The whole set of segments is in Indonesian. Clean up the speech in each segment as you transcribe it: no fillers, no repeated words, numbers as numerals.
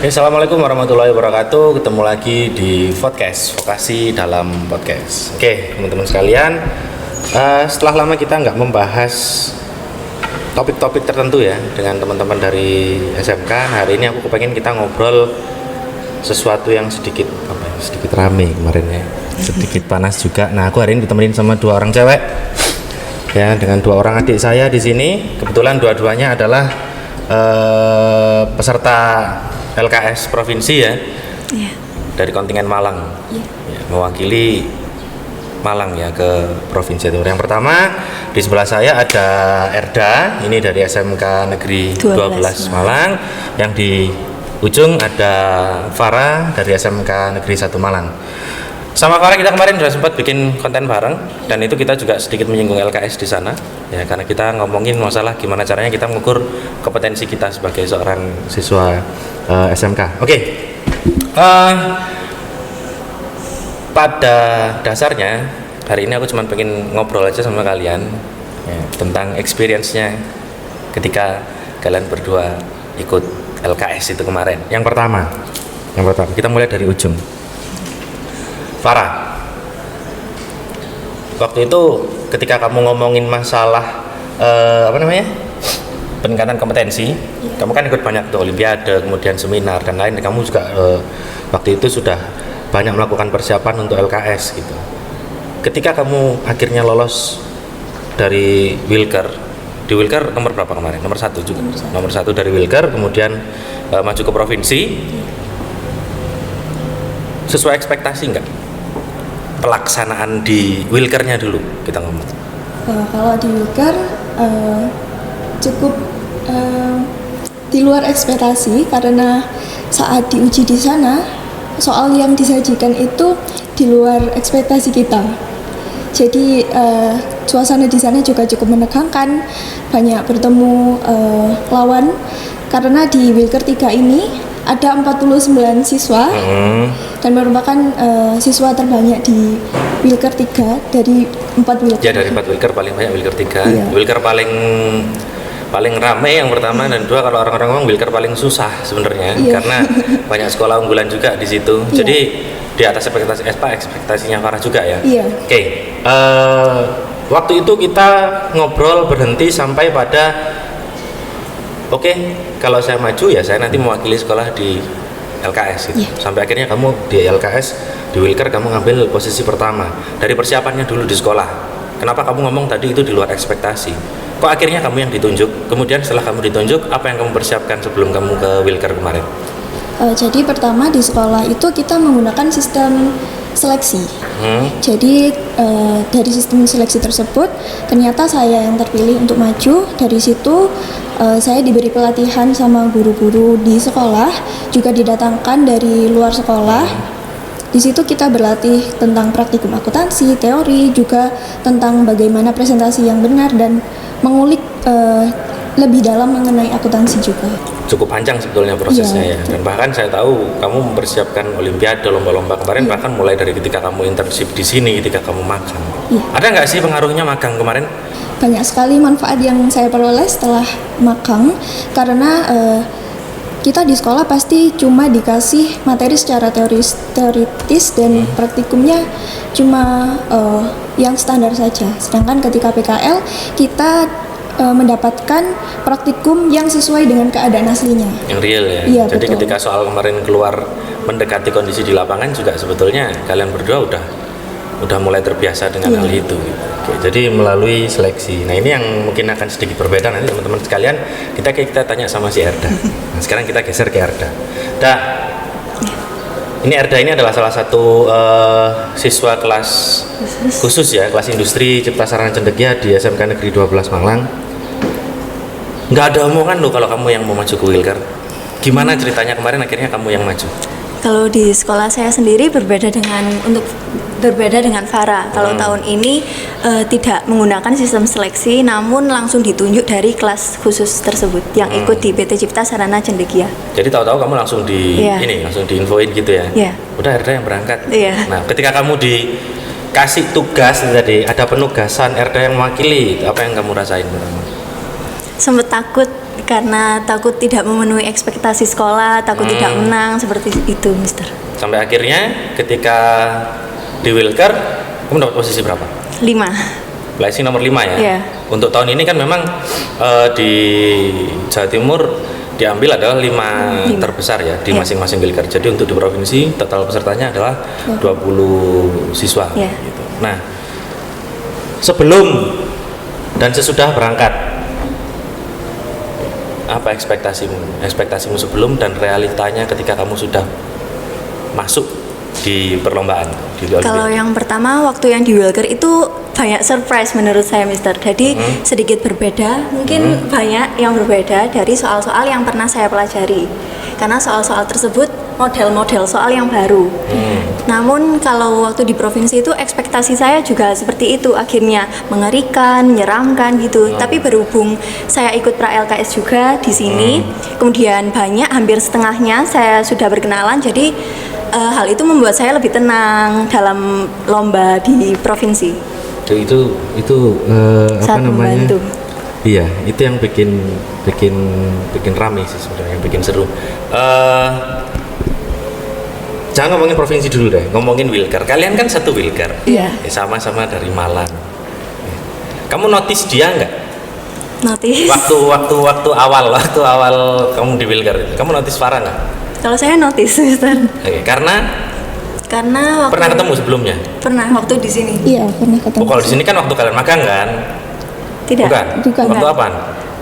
Assalamualaikum warahmatullahi wabarakatuh. Ketemu lagi di podcast Vokasi dalam Podcast. Oke, teman-teman sekalian, setelah lama kita nggak membahas topik-topik tertentu ya dengan teman-teman dari SMK. Hari ini aku kepengen kita ngobrol sesuatu yang sedikit rame kemarin ya, sedikit panas juga. Nah, aku hari ini ditemenin sama dua orang cewek ya, dengan dua orang adik saya di sini. Kebetulan dua-duanya adalah peserta LKS provinsi ya, dari kontingen Malang, ya, mewakili Malang ya ke provinsi Timur. Yang pertama di sebelah saya ada Erda, ini dari SMK Negeri 12 Malang. Yang di ujung ada Farah dari SMK Negeri 1 Malang. Sama Farah kita kemarin sudah sempat bikin konten bareng, dan itu kita juga sedikit menyinggung LKS di sana ya, karena kita ngomongin masalah gimana caranya kita mengukur kompetensi kita sebagai seorang siswa SMK. Oke. Pada dasarnya hari ini aku cuma pengen ngobrol aja sama kalian ya, tentang experience-nya ketika kalian berdua ikut LKS itu kemarin. Yang pertama kita mulai dari ujung. Farah, waktu itu ketika kamu ngomongin masalah peningkatan kompetensi, kamu kan ikut banyak tuh olimpiade, kemudian seminar dan lain. Kamu juga waktu itu sudah banyak melakukan persiapan untuk LKS gitu. Ketika kamu akhirnya lolos dari Wilker, di Wilker nomor berapa kemarin? Nomor 1 juga. Nomor 1 dari Wilker, kemudian maju ke provinsi. Sesuai ekspektasi nggak pelaksanaan di Wilkernya dulu kita ngomong? Kalau di Wilker cukup di luar ekspektasi, karena saat diuji di sana soal yang disajikan itu di luar ekspektasi kita. Jadi suasana di sana juga cukup menegangkan, banyak bertemu lawan, karena di Wilker 3 ini ada 49 siswa dan merupakan siswa terbanyak di Wilker 3 dari 4 Wilker. Ya, dari 4 Wilker paling banyak Wilker 3. Iya. Wilker paling ramai yang pertama, dan dua kalau orang-orang ngomong Wilker paling susah sebenarnya, karena banyak sekolah unggulan juga di situ. Iya. Jadi di atas ekspektasinya Farah juga ya. Iya. Oke. Waktu itu kita ngobrol berhenti sampai pada kalau saya maju ya saya nanti mewakili sekolah di LKS gitu. Sampai akhirnya kamu di LKS, di Wilker kamu ngambil posisi pertama. Dari persiapannya dulu di sekolah, kenapa kamu ngomong tadi itu di luar ekspektasi? Kok akhirnya kamu yang ditunjuk? Kemudian setelah kamu ditunjuk, apa yang kamu persiapkan sebelum kamu ke Wilker kemarin? Jadi pertama di sekolah itu kita menggunakan sistem seleksi. Jadi dari sistem seleksi tersebut ternyata saya yang terpilih untuk maju. Dari situ saya diberi pelatihan sama guru-guru di sekolah, juga didatangkan dari luar sekolah. Di situ kita berlatih tentang praktikum akuntansi, teori, juga tentang bagaimana presentasi yang benar dan mengulik lebih dalam mengenai akuntansi juga. Cukup panjang sebetulnya prosesnya ya. Dan bahkan saya tahu kamu mempersiapkan olimpiade, lomba-lomba kemarin, bahkan mulai dari ketika kamu internship di sini, ketika kamu magang. Ada nggak sih pengaruhnya magang kemarin? Banyak sekali manfaat yang saya peroleh setelah magang, karena kita di sekolah pasti cuma dikasih materi secara teoritis dan praktikumnya cuma yang standar saja. Sedangkan ketika PKL kita mendapatkan praktikum yang sesuai dengan keadaan aslinya. Yang real ya. Iya, jadi betul. ketika soal kemarin keluar mendekati kondisi di lapangan juga sebetulnya kalian berdua udah mulai terbiasa dengan hal itu. Oke, jadi melalui seleksi. Nah, ini yang mungkin akan sedikit berbeda nanti teman-teman sekalian. Kita tanya sama si Erda. Nah, sekarang kita geser ke Erda. Ini Erda ini adalah salah satu siswa kelas khusus ya, kelas industri Cipta Sarana Cendekia di SMK Negeri 12 Malang. Nggak ada omongan loh kalau kamu yang mau maju ke Wilker. Gimana ceritanya kemarin akhirnya kamu yang maju? Kalau di sekolah saya sendiri berbeda dengan Farah. Kalau tahun ini tidak menggunakan sistem seleksi, namun langsung ditunjuk dari kelas khusus tersebut yang ikut di PT Cipta Sarana Cendekia. Jadi tahu-tahu kamu langsung langsung diinfoin gitu ya? Iya. Udah Erda yang berangkat. Iya. Nah, ketika kamu dikasih tugas tadi, ada penugasan Erda yang mewakili, apa yang kamu rasain pertama? Sempet takut karena takut tidak memenuhi ekspektasi sekolah, takut tidak menang seperti itu, Mister. Sampai akhirnya ketika di Wilker kamu dapat posisi berapa? 5. Placing nomor 5 ya? Iya. Untuk tahun ini kan memang di Jawa Timur diambil adalah 5 terbesar ya di Iya. masing-masing Wilker. Jadi untuk di provinsi total pesertanya adalah 20 siswa. Iya. Gitu. Nah, sebelum dan sesudah berangkat, apa ekspektasimu? Ekspektasimu sebelum dan realitanya ketika kamu sudah masuk di perlombaan di Olimpiade? Kalau yang pertama waktu yang di Wilker itu banyak surprise menurut saya, Mister. Jadi sedikit berbeda, mungkin banyak yang berbeda dari soal-soal yang pernah saya pelajari. Karena soal-soal tersebut model-model soal yang baru. Namun kalau waktu di provinsi itu ekspektasi saya juga seperti itu, akhirnya mengerikan, menyeramkan gitu. Tapi berhubung saya ikut pra LKS juga di sini, kemudian banyak hampir setengahnya saya sudah berkenalan, jadi hal itu membuat saya lebih tenang dalam lomba di provinsi. Itu apa Sangat namanya? membantu. Iya, itu yang bikin rame sih sebenarnya, yang bikin seru. Jangan ngomongin provinsi dulu deh, ngomongin Wilker. Kalian kan satu Wilker, Iya. Sama-sama dari Malang. Kamu notice dia nggak? Notice. Waktu awal kamu di Wilker itu, kamu notice Farah nggak? Kalau saya notice, Mister. Oke, karena Karena waktu pernah ketemu sebelumnya. Pernah waktu di sini. Iya, pernah ketemu. Oh, kalau di sini kan waktu kalian magang kan? Tidak. Bukan. Waktu apaan?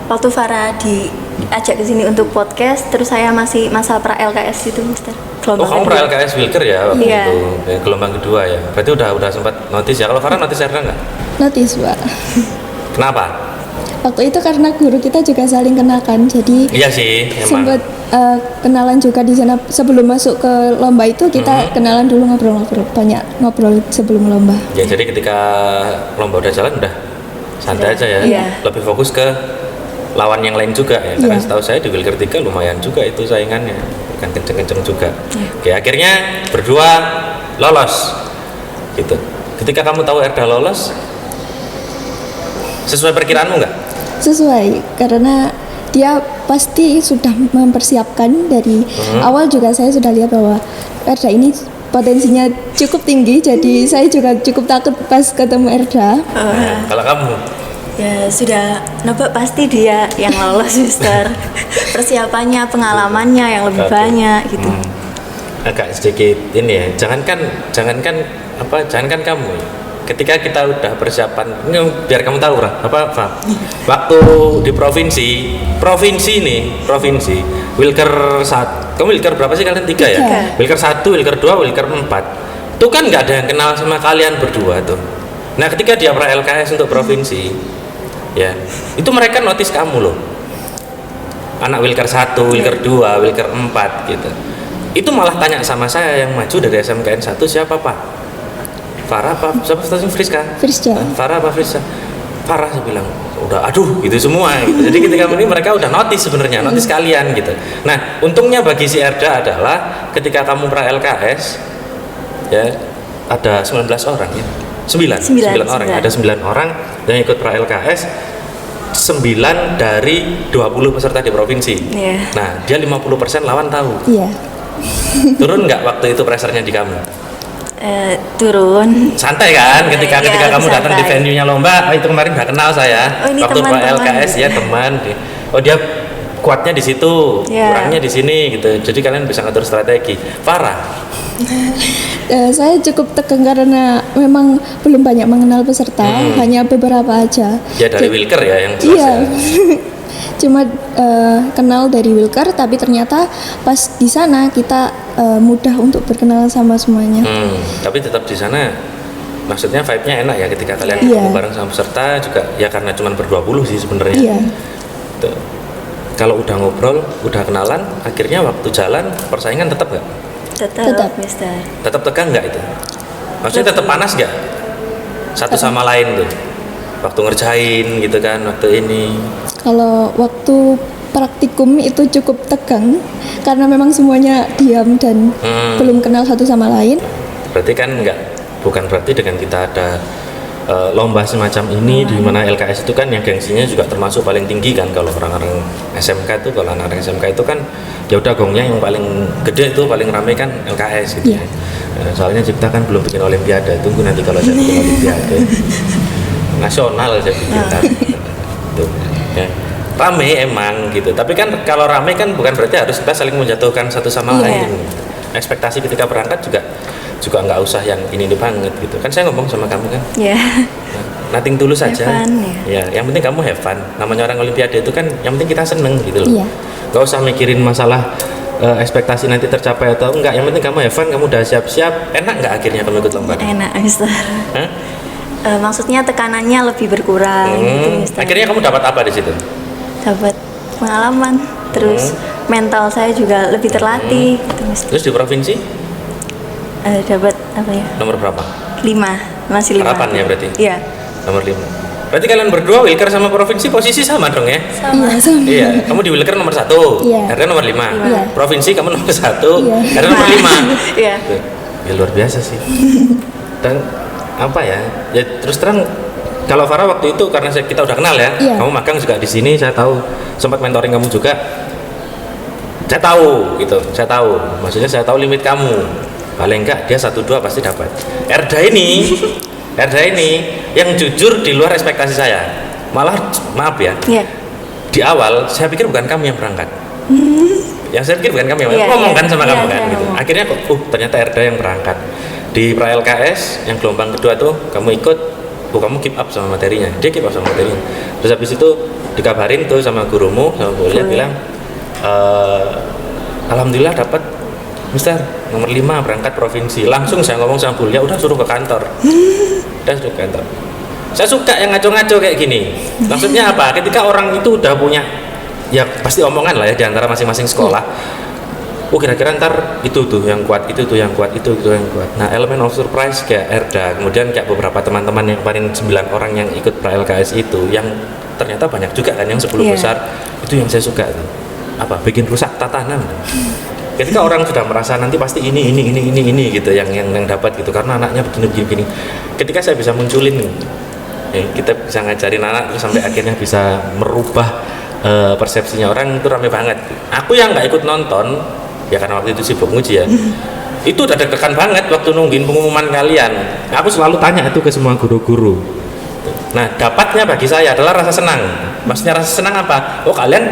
Waktu Farah diajak ke sini untuk podcast, terus saya masih masa pra LKS itu, Mister. Oh, kamu pra LKS Wilker ya waktu Iya. itu, ya, gelombang kedua ya. Berarti udah sempat notice ya. Kalau Farah notice Erna nggak? Notice, Pak. Kenapa? Waktu itu karena guru kita juga saling kenalkan, jadi Iya sih, emang. sempat kenalan juga di sana sebelum masuk ke lomba itu kita kenalan dulu, ngobrol-ngobrol, banyak ngobrol sebelum lomba. Ya jadi ketika lomba udah jalan udah santai aja ya. Iya. Lebih fokus ke lawan yang lain juga ya. Karena Iya. setahu saya di Wilker 3 lumayan juga itu saingannya. Bukan kenceng-kenceng juga. Oke, akhirnya berdua lolos. Gitu. Ketika kamu tahu Erda lolos, sesuai perkiraanmu nggak? Sesuai, karena dia pasti sudah mempersiapkan dari awal. Juga saya sudah lihat bahwa Erda ini potensinya cukup tinggi, jadi saya juga cukup takut pas ketemu Erda. Nah, kalau kamu Ya sudah nebak pasti dia yang lolos, Mister. Persiapannya, pengalamannya yang lebih Oke. banyak gitu. agak sedikit ini ya. Jangankan kamu. Ketika kita udah persiapan, ini biar kamu tahu lah apa. Waktu di provinsi Wilker 1, kamu Wilker berapa sih kalian? 3 ya? 3. Wilker 1, Wilker 2, Wilker 4. Itu kan nggak ada yang kenal sama kalian berdua tuh. Nah, ketika dia pra LKS untuk provinsi, ya, itu mereka notice kamu loh. Anak Wilker 1, Wilker 2, Wilker 4 gitu. Itu malah tanya sama saya yang maju dari SMKN 1, siapa Pak? Farah apa? Siapa statusnya Friska? Friska. Farah apa Friska? Farah, saya bilang udah aduh gitu semua gitu. Jadi ketika ini mereka udah notice sebenarnya, notice kalian gitu. Nah, untungnya bagi si Erda adalah ketika kamu pra LKS ya ada 19 orang ya. 9 orang. Ada 9 orang yang ikut pra LKS. 9 dari 20 peserta di provinsi. Iya. Nah, dia 50% lawan tahu. Iya, Turun nggak waktu itu pressure-nya di kamu? Turun. Santai kan ketika Iya, kamu datang di santai. venue-nya lomba. Oh, itu kemarin udah kenal saya. Oh, ini Waktu teman-teman. LKS ya teman. Oh, dia kuatnya di situ, Iya. kurangnya di sini gitu. Jadi kalian bisa ngatur strategi. Farah. saya cukup tegang karena memang belum banyak mengenal peserta, hanya beberapa aja. Ya dari Jadi- Wilker ya yang jelas Iya. ya. Cuma kenal dari Wilker, tapi ternyata pas di sana kita mudah untuk berkenalan sama semuanya. Tapi tetap di sana maksudnya vibe-nya enak ya ketika kalian Iya. ketemu bareng sama peserta juga ya karena cuma ber-20 sih sebenarnya. Iya, Tuh. Kalau udah ngobrol, udah kenalan, akhirnya waktu jalan persaingan tetap nggak? Tetap. Mister. Tetap tegang nggak itu? Maksudnya tetap panas nggak? Satu sama lain tuh. Waktu ngerjain gitu kan, waktu ini. kalau waktu praktikum itu cukup tegang karena memang semuanya diam dan belum kenal satu sama lain. Berarti kan bukan berarti dengan kita ada lomba semacam ini di mana LKS itu kan yang gengsinya juga termasuk paling tinggi kan. Kalau orang-orang SMK itu, kalau anak-anak SMK itu kan ya udah gongnya yang paling gede itu paling rame kan LKS gitu ya. Soalnya Cipta kan belum bikin olimpiade, tunggu nanti kalau saya bikin olimpiade nasional saya bikin tuh ya. Rame emang gitu, tapi kan kalau rame kan bukan berarti harus kita saling menjatuhkan satu sama lain. Ekspektasi ketika berangkat juga nggak usah yang ini banget gitu kan. Saya ngomong sama kamu kan, nothing tulus saja ya, yang penting kamu have fun. Namanya orang olimpiade itu kan yang penting kita seneng gitu loh. Nggak usah mikirin masalah ekspektasi nanti tercapai atau enggak, yang penting kamu have fun, kamu udah siap-siap. Enak nggak akhirnya kamu ikut lomba? Enak, Mister. Maksudnya tekanannya lebih berkurang gitu, Mister. Akhirnya kamu dapat apa di situ? Dapat pengalaman, terus mental saya juga lebih terlatih gitu, Mister. Terus di provinsi? Dapat apa ya? Nomor berapa? 5, masih 5. Harapan ya berarti? Iya. Nomor 5. Berarti kalian berdua Wilker sama provinsi posisi sama dong ya? Sama. Iya, kamu di Wilker nomor 1, RD nomor 5. Provinsi kamu nomor 1, RD nomor 5. Iya. Ya luar biasa sih. Dan apa ya? Ya terus terang kalau Farah waktu itu karena kita udah kenal ya, kamu magang juga di sini, saya tahu, sempat mentoring kamu juga. Saya tahu gitu, maksudnya saya tahu limit kamu. Paling enggak dia 1-2 pasti dapat. Erda ini yang jujur di luar ekspektasi saya. Malah maaf ya, di awal saya pikir bukan kamu yang berangkat. Yang saya pikir bukan kamu yang ngomong kan sama kamu kan gitu. Akhirnya kok ternyata Erda yang berangkat. Di pra LKS yang gelombang kedua tuh kamu ikut, kamu keep up sama materinya, dia keep up sama materinya. Terus habis itu dikabarin tuh sama gurumu, sama kuliah bilang, alhamdulillah dapat Mister nomor 5 berangkat provinsi. Langsung saya ngomong sama kuliah, udah suruh ke kantor. Saya suka yang ngaco-ngaco kayak gini. Maksudnya apa? Ketika orang itu udah punya, ya pasti omongan lah ya di antara masing-masing sekolah. Kira-kira ntar itu tuh yang kuat, itu tuh yang kuat, itu tuh yang kuat. Nah, elemen of surprise kayak Erda, kemudian kayak beberapa teman-teman yang kemarin 9 orang yang ikut pra LKS itu, yang ternyata banyak juga kan yang 10 besar, itu yang saya suka tuh. Apa? Bikin rusak tatanan. Ketika orang sudah merasa nanti pasti ini gitu yang dapat gitu karena anaknya begini. Ketika saya bisa munculin, kita bisa ngajarin anak terus sampai akhirnya bisa merubah persepsinya orang, itu rame banget. Aku yang nggak ikut nonton, ya karena waktu itu sibuk nguji ya. Itu udah deg-degan banget waktu nungguin pengumuman kalian. Aku selalu tanya itu ke semua guru-guru. Nah, dapatnya bagi saya adalah rasa senang. Maksudnya rasa senang apa? Oh, kalian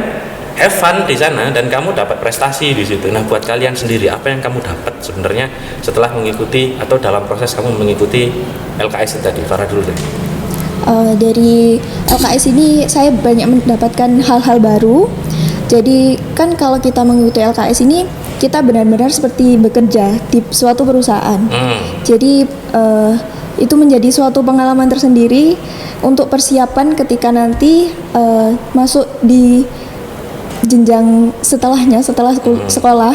have fun di sana dan kamu dapat prestasi di situ. Nah, buat kalian sendiri apa yang kamu dapat sebenarnya setelah mengikuti atau dalam proses kamu mengikuti LKS tadi? Farah dulu deh. Dari LKS ini saya banyak mendapatkan hal-hal baru. Jadi kan kalau kita mengikuti LKS ini kita benar-benar seperti bekerja di suatu perusahaan. Jadi itu menjadi suatu pengalaman tersendiri untuk persiapan ketika nanti masuk di jenjang setelahnya, setelah sekolah.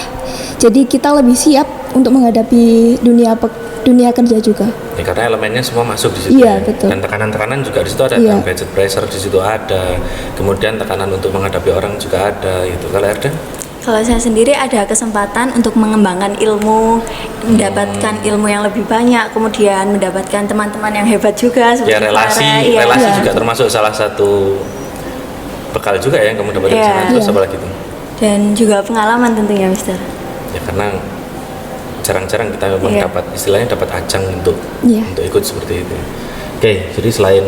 Jadi kita lebih siap untuk menghadapi dunia kerja juga. Ya, karena elemennya semua masuk di situ. Iya, betul. Dan tekanan-tekanan juga di situ ada, kan budget pressure di situ ada. Kemudian tekanan untuk menghadapi orang juga ada gitu. Kalau Erda? Kalau saya sendiri ada kesempatan untuk mengembangkan ilmu, mendapatkan ilmu yang lebih banyak, kemudian mendapatkan teman-teman yang hebat juga seperti ya relasi juga termasuk salah satu bekal juga ya yang kamu dapat dari sana. Terus apa lagi itu? Dan juga pengalaman tentunya, Mister. Ya karena jarang-jarang kita memang dapat ajang untuk ikut seperti itu. Oke, jadi selain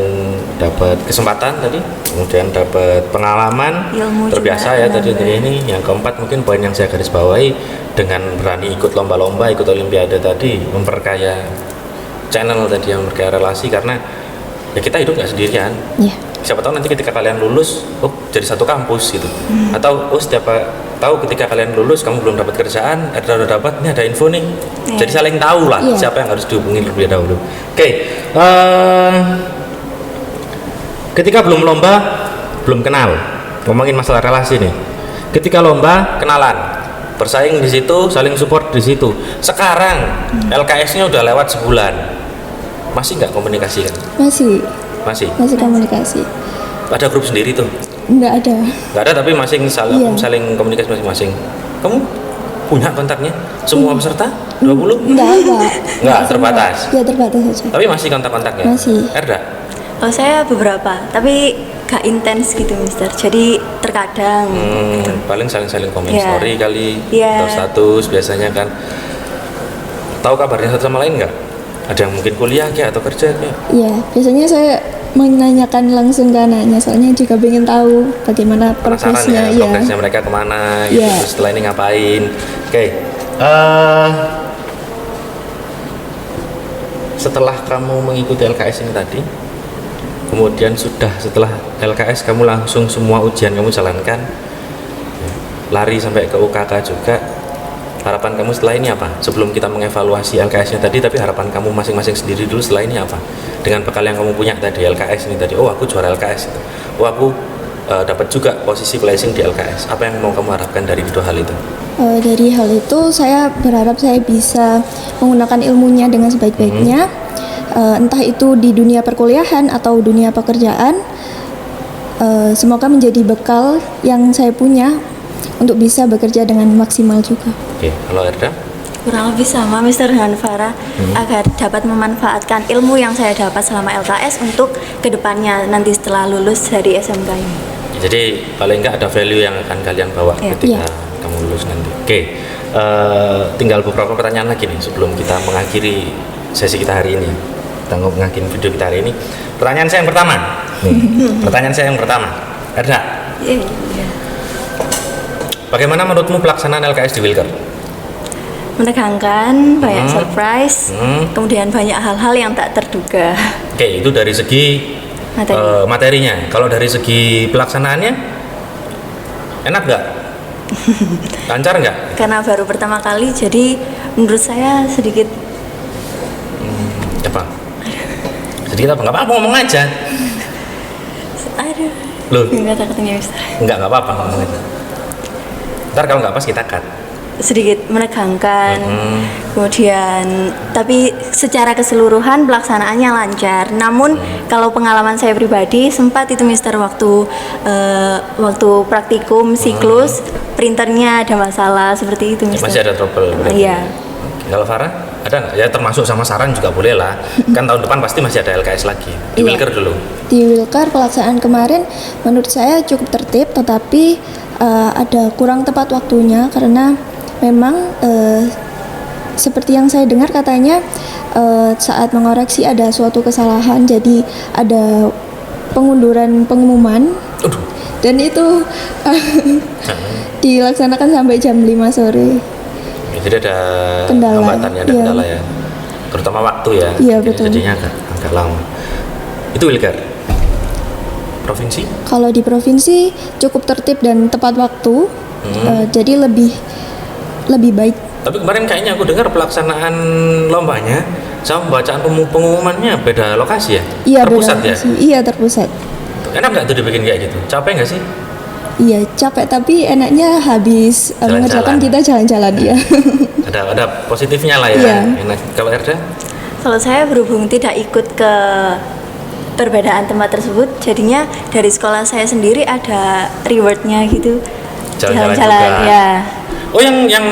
dapat kesempatan tadi, kemudian dapat pengalaman, ilmu terbiasa ya tadi ini. Yang keempat mungkin poin yang saya garis bawahi, dengan berani ikut lomba-lomba, ikut olimpiade tadi, memperkaya channel tadi, yang memperkaya relasi, karena ya kita hidup nggak sendirian. Siapa tahu nanti ketika kalian lulus, jadi satu kampus gitu. Atau setiap tahu ketika kalian lulus kamu belum dapat kerjaan, udah dapat, ini ada info nih. Jadi saling tahu lah siapa yang harus dihubungi lebih dahulu. Oke. Ketika belum lomba, belum kenal. Ngomongin masalah relasi nih. Ketika lomba, kenalan. Bersaing di situ, saling support di situ. Sekarang LKS-nya udah lewat sebulan. Masih nggak komunikasi kan? Masih komunikasi. Ada grup sendiri tuh? Nggak ada, tapi masing saling komunikasi masing-masing. Kamu punya kontaknya semua peserta? 20? Enggak, terbatas. Ya terbatas saja. Tapi masih kontak-kontak ya? Masih. Erda? Oh, saya beberapa, tapi gak intens gitu, Mister. Jadi terkadang gitu. Paling saling-saling komen Iya. story kali, Iya. atau status biasanya kan. Tahu kabarnya satu sama lain nggak? Ada yang mungkin kuliah kayak atau kerja kayak? Iya, biasanya saya menanyakan langsung ke anaknya, soalnya juga ingin tahu bagaimana Penasaran progresnya. ya, Iya. progresnya mereka kemana gitu, Iya. terus setelah ini ngapain. Oke. Setelah kamu mengikuti LKS ini tadi, kemudian setelah LKS kamu langsung semua ujian kamu jalankan, lari sampai ke UKK juga. Harapan kamu setelah ini apa? Sebelum kita mengevaluasi LKS-nya tadi, tapi harapan kamu masing-masing sendiri dulu setelah ini apa? Dengan bekal yang kamu punya tadi, LKS ini tadi, oh aku juara LKS itu, oh aku dapat juga posisi placing di LKS. Apa yang mau kamu harapkan dari kedua hal itu? Dari hal itu saya berharap saya bisa menggunakan ilmunya dengan sebaik-baiknya, entah itu di dunia perkuliahan atau dunia pekerjaan. Semoga menjadi bekal yang saya punya untuk bisa bekerja dengan maksimal juga. Oke, kalau Erda? Kurang lebih sama, Mister, dengan Farah, agar dapat memanfaatkan ilmu yang saya dapat selama LKS untuk kedepannya nanti setelah lulus dari SMK ini. Jadi paling nggak ada value yang akan kalian bawa Iya. ketika Iya. kamu lulus nanti. Oke, tinggal beberapa pertanyaan lagi nih sebelum kita mengakhiri sesi kita hari ini. Kita mengakhiri video kita hari ini. Pertanyaan saya yang pertama. Pertanyaan saya yang pertama. Erda, Iya. bagaimana menurutmu pelaksanaan LKS di Wilker? Menegangkan, banyak surprise, kemudian banyak hal-hal yang tak terduga. Oke, itu dari segi Materi. materinya. Kalau dari segi pelaksanaannya, enak nggak? Lancar nggak? Karena baru pertama kali, jadi menurut saya sedikit Apa? Sedikit apa? Nggak apa-apa, ngomong aja. aduh. Loh? Nggak takutnya, Mister. Nggak apa-apa, ngomong aja. Ntar kalau nggak pas kita cut. Sedikit menegangkan, kemudian tapi secara keseluruhan pelaksanaannya lancar. Namun kalau pengalaman saya pribadi sempat itu, Mister, waktu praktikum siklus printernya ada masalah seperti itu, Mister. Masih ada trouble. berarti. Iya. Oke. Kalau Farah ada nggak? Ya termasuk sama saran juga boleh lah. Kan tahun depan pasti masih ada LKS lagi. Di Iya. Wilker dulu. Di Wilker pelaksanaan kemarin menurut saya cukup tertib, tetapi ada kurang tepat waktunya karena memang seperti yang saya dengar katanya saat mengoreksi ada suatu kesalahan, jadi ada pengunduran pengumuman Aduh. dan itu dilaksanakan sampai jam 5 sore. Ya, jadi ada Kendala, hambatannya, ada iya. kendala ya. Terutama waktu ya. Iya, Jadi betul. jadinya agak lama. Itu Wilker. Provinsi? Kalau di provinsi cukup tertib dan tepat waktu, jadi lebih baik. Tapi kemarin kayaknya aku dengar pelaksanaan lombanya sama pembacaan pengumumannya beda lokasi ya? Iya, Terpusat beda ya? lokasi. Iya, terpusat. Enak nggak tuh dibikin kayak gitu? Capek nggak sih? Iya, capek tapi enaknya habis Jalan-jalan. mengerjakan kita jalan-jalan ya. Ada positifnya lah ya. Iya. Enak. Kalau Erda? Kalau saya berhubung tidak ikut ke perbedaan tempat tersebut, jadinya dari sekolah saya sendiri ada rewardnya gitu. Jalan-jalan Jalan-jalan, juga. ya. Oh yang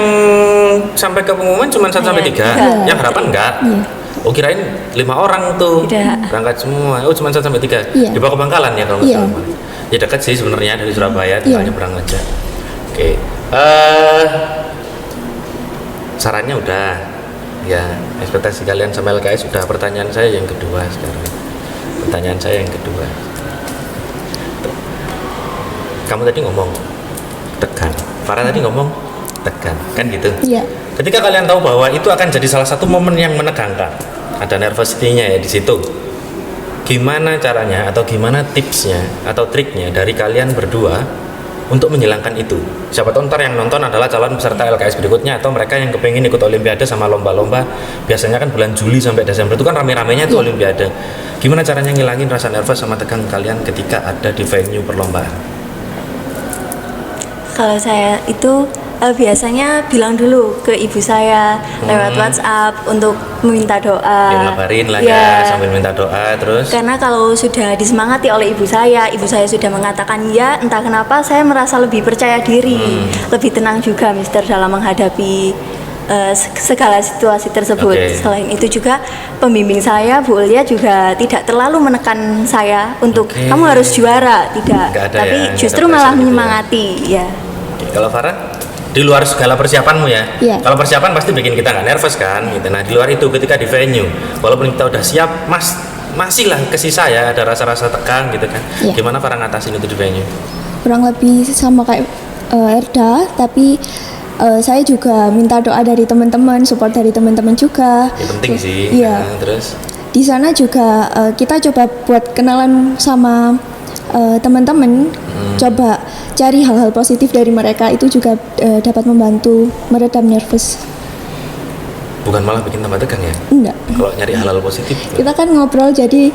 sampai ke pengumuman cuma 1 sampai 3. Iya. Yang harapan enggak? Iya. Oh kirain 5 orang tuh Tidak. berangkat semua. Oh cuma 1 sampai 3. Iya. Dibawa ke Bangkalan ya kalau nggak Iya. salah. Ya dekat sih sebenarnya dari Surabaya, tinggal Iya. nyebrang aja. Oke. Sarannya udah. Ya, ekspektasi kalian sama LKS sudah. Pertanyaan saya yang kedua sekarang. Pertanyaan saya yang kedua. Kamu tadi ngomong tekan. Farah tadi ngomong tekan, kan gitu. Iya. Ketika kalian tahu bahwa itu akan jadi salah satu momen yang menegangkan, ada nervosity-nya ya di situ. Gimana caranya atau gimana tipsnya atau triknya dari kalian berdua untuk menghilangkan itu? Siapa tahu ntar yang nonton adalah calon peserta LKS berikutnya atau mereka yang kepingin ikut Olimpiade sama lomba-lomba. Biasanya kan bulan Juli sampai Desember itu kan rame-ramenya itu Olimpiade. Gimana caranya ngilangin rasa nervous sama tegang kalian ketika ada di venue perlombaan? Kalau saya itu biasanya bilang dulu ke ibu saya lewat WhatsApp untuk meminta doa. Ya ngabarin lah ya sambil minta doa terus. Karena kalau sudah disemangati oleh ibu saya sudah mengatakan ya, entah kenapa saya merasa lebih percaya diri, lebih tenang juga, Mister, dalam menghadapi segala situasi tersebut. Oke. Selain itu juga pembimbing saya Bu Ulia juga tidak terlalu menekan saya untuk Oke. kamu harus juara, tidak, Nggak ada tapi ya, nggak justru ada malah pressure gitu ya. menyemangati ya. Oke, kalau Farah di luar segala persiapanmu ya, Iya. kalau persiapan pasti bikin kita nggak nervous kan, gitu. Nah di luar itu ketika di venue, walaupun kita udah siap, masih lah kesisa ya, ada rasa-rasa tegang gitu kan. Iya. Gimana Farah ngatasin itu di venue? Kurang lebih sama kayak Erda, tapi saya juga minta doa dari teman-teman, support dari teman-teman juga. Ya penting sih. Iya. Nah, terus Di sana juga kita coba buat kenalan sama teman-teman, coba cari hal-hal positif dari mereka, itu juga dapat membantu meredam nervous. bukan malah bikin tambah tegang ya? Enggak. Kalau nyari hal-hal positif. Kita kan ngobrol jadi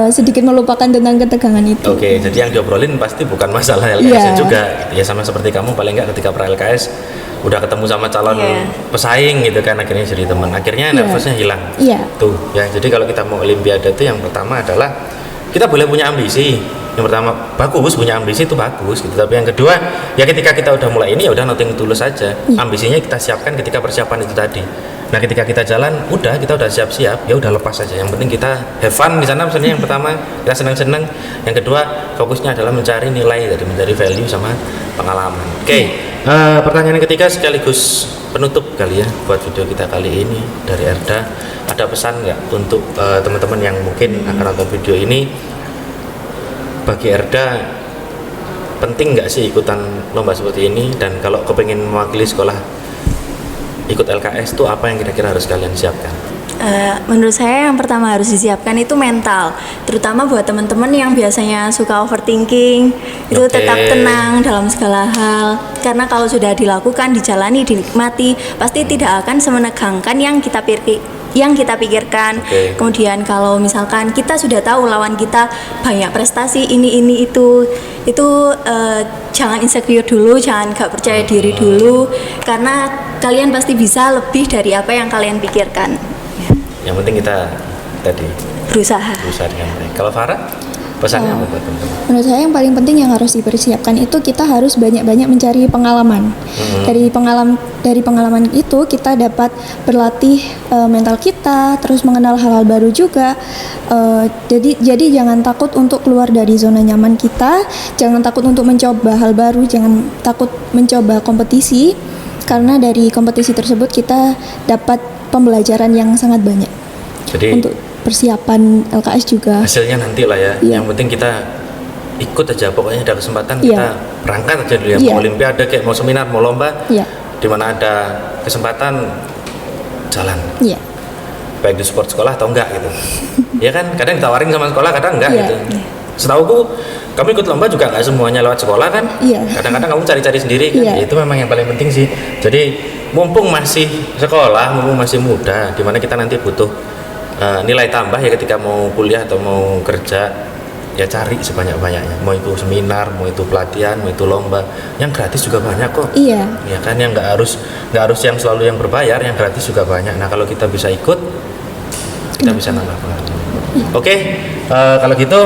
sedikit melupakan tentang ketegangan itu. Oke, jadi yang diobrolin pasti bukan masalah LKS Iya. juga. Ya sama seperti kamu paling nggak ketika pra LKS udah ketemu sama calon Iya. pesaing gitu kan, akhirnya jadi teman. Akhirnya Iya. nervousnya hilang. Iya. Tuh ya, jadi kalau kita mau olimpiade itu yang pertama adalah kita boleh punya ambisi. Yang pertama bagus, punya ambisi itu bagus gitu. Tapi yang kedua ya ketika kita udah mulai ini ya udah nothing tulus saja. Ambisinya kita siapkan ketika persiapan itu tadi. Nah ketika kita jalan kita udah siap-siap, ya udah lepas saja. Yang penting kita have fun di sana misalnya yang pertama, kita senang-senang. Yang kedua fokusnya adalah mencari nilai dari mencari value sama pengalaman. Oke, pertanyaan yang ketiga sekaligus penutup kali ya buat video kita kali ini dari Erda. Ada pesan nggak untuk teman-teman yang mungkin akan nonton video ini? Bagi Erda penting nggak sih ikutan lomba seperti ini, dan kalau kepengen mewakili sekolah ikut LKS itu apa yang kira-kira harus kalian siapkan? Menurut saya yang pertama harus disiapkan itu mental, terutama buat teman-teman yang biasanya suka overthinking, itu Oke. tetap tenang dalam segala hal, karena kalau sudah dilakukan, dijalani, dinikmati, pasti tidak akan semenegangkan yang kita pikirkan. Oke. Kemudian kalau misalkan kita sudah tahu lawan kita banyak prestasi ini itu jangan insecure dulu, jangan gak percaya diri dulu, karena kalian pasti bisa lebih dari apa yang kalian pikirkan. Yang penting kita tadi Berusaha. dengan baik. Kalau Farah pesannya apa buat teman-teman? Menurut saya yang paling penting yang harus dipersiapkan itu kita harus banyak-banyak mencari pengalaman. Dari pengalaman itu kita dapat berlatih mental kita, terus mengenal hal-hal baru juga. Jadi jangan takut untuk keluar dari zona nyaman kita, jangan takut untuk mencoba hal baru, jangan takut mencoba kompetisi, karena dari kompetisi tersebut kita dapat pembelajaran yang sangat banyak. Jadi Untuk persiapan LKS juga. hasilnya nanti lah ya. Iya. Yang penting kita ikut aja, pokoknya ada kesempatan Iya. kita berangkat aja dulu ya. Iya. Mau olimpiade kayak mau seminar, mau lomba, Iya. di mana ada kesempatan jalan. Iya. Baik di sport sekolah atau enggak gitu. Ya kan, kadang ditawarin sama sekolah, kadang enggak Iya. gitu. Setauku kamu ikut lomba juga nggak semuanya lewat sekolah kan? Iya. Kadang-kadang kamu cari-cari sendiri kan? Iya. Ya, itu memang yang paling penting sih. Jadi mumpung masih sekolah, mumpung masih muda, dimana kita nanti butuh nilai tambah ya ketika mau kuliah atau mau kerja, ya cari sebanyak-banyaknya. Mau itu seminar, mau itu pelatihan, mau itu lomba, yang gratis juga banyak kok. Iya. Ya kan, yang nggak harus yang selalu yang berbayar, yang gratis juga banyak. Nah kalau kita bisa ikut, kita bisa nambah pengalaman. Oke, kalau gitu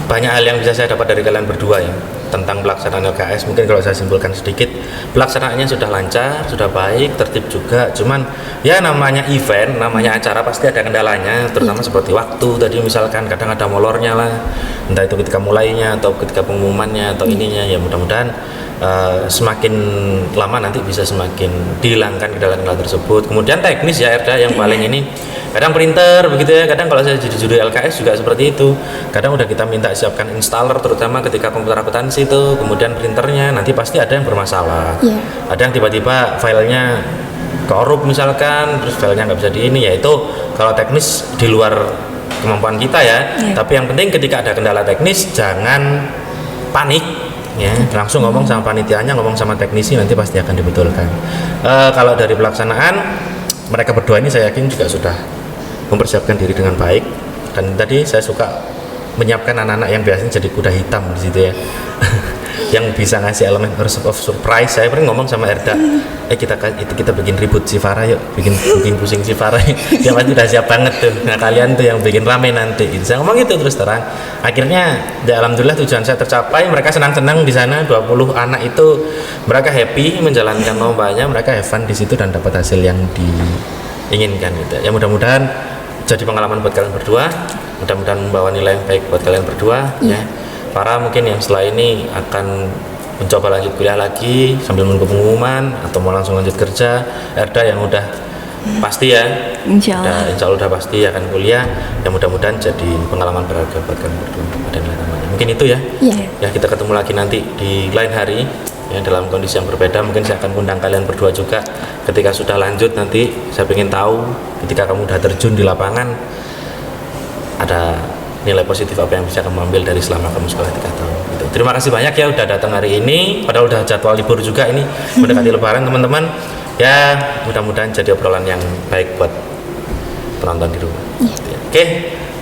banyak hal yang bisa saya dapat dari kalian berdua ya tentang pelaksanaan LKS. Mungkin kalau saya simpulkan sedikit, pelaksanaannya sudah lancar, sudah baik, tertib juga. Cuman ya namanya event, namanya acara pasti ada kendalanya, terutama seperti waktu tadi misalkan kadang ada molornya lah, entah itu ketika mulainya atau ketika pengumumannya atau ininya. Ya mudah-mudahan semakin lama nanti bisa semakin dihilangkan kendala-kendala tersebut. Kemudian teknis ya Erda yang paling ini, kadang printer begitu ya, kadang kalau saya jadi juri LKS juga seperti itu, kadang udah kita minta siapkan installer terutama ketika komputer akuntansi itu, kemudian printernya nanti pasti ada yang bermasalah. Iya. Ada yang tiba-tiba filenya korup misalkan, terus filenya nggak bisa di ini, ya itu kalau teknis di luar kemampuan kita ya. Iya. Tapi yang penting ketika ada kendala teknis jangan panik ya, langsung ngomong sama panitianya, ngomong sama teknisi, nanti pasti akan dibetulkan. Kalau dari pelaksanaan, mereka berdua ini saya yakin juga sudah mempersiapkan diri dengan baik, dan tadi saya suka menyiapkan anak-anak yang biasanya jadi kuda hitam di situ ya. yang bisa ngasih elemen of surprise. Saya pernah ngomong sama Erda, kita bikin ribut si Farah yuk, bikin pusing si Farah. Dia pasti udah siap banget tuh. Nah kalian tuh yang bikin rame nanti. Saya ngomong itu terus terang. Akhirnya ya alhamdulillah tujuan saya tercapai. Mereka senang-senang di sana. 20 anak itu mereka happy menjalankan lombanya. Mereka have fun di situ dan dapat hasil yang diinginkan gitu. Ya mudah-mudahan jadi pengalaman buat kalian berdua. Mudah-mudahan membawa nilai yang baik buat kalian berdua. Ya. Para mungkin yang setelah ini akan mencoba lanjut kuliah lagi sambil menunggu pengumuman atau mau langsung lanjut kerja. Erda yang udah pasti ya, insya Allah udah pasti akan kuliah. Ya mudah-mudahan jadi pengalaman berharga buat kalian berdua pada nilai tambahnya. Mungkin itu ya. Ya kita ketemu lagi nanti di lain hari ya dalam kondisi yang berbeda. Mungkin saya akan undang kalian berdua juga ketika sudah lanjut nanti. Saya ingin tahu ketika kamu udah terjun di lapangan ada nilai positif apa yang bisa kamu ambil dari selama kamu sekolah 3 tahun gitu. Terima kasih banyak ya udah datang hari ini, padahal udah jadwal libur juga ini mendekati lebaran teman-teman. Ya mudah-mudahan jadi obrolan yang baik buat penonton di rumah. Oke,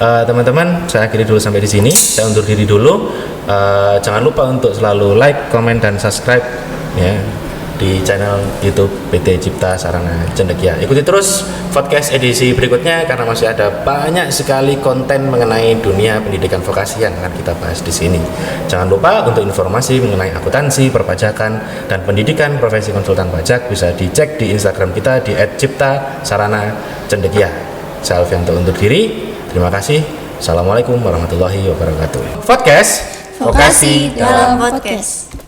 teman-teman, saya akhiri dulu sampai di sini. Saya undur diri dulu. Jangan lupa untuk selalu like, comment, dan subscribe ya di channel YouTube PT Cipta Sarana Cendekia. Ikuti terus podcast edisi berikutnya karena masih ada banyak sekali konten mengenai dunia pendidikan vokasi yang akan kita bahas di sini. Jangan lupa untuk informasi mengenai akuntansi, perpajakan, dan pendidikan profesi konsultan pajak bisa dicek di Instagram kita di @cipta-sarana-cendekia. Saya Alfianto undur diri. Terima kasih. Assalamualaikum warahmatullahi wabarakatuh. Podcast Vokasi dalam podcast.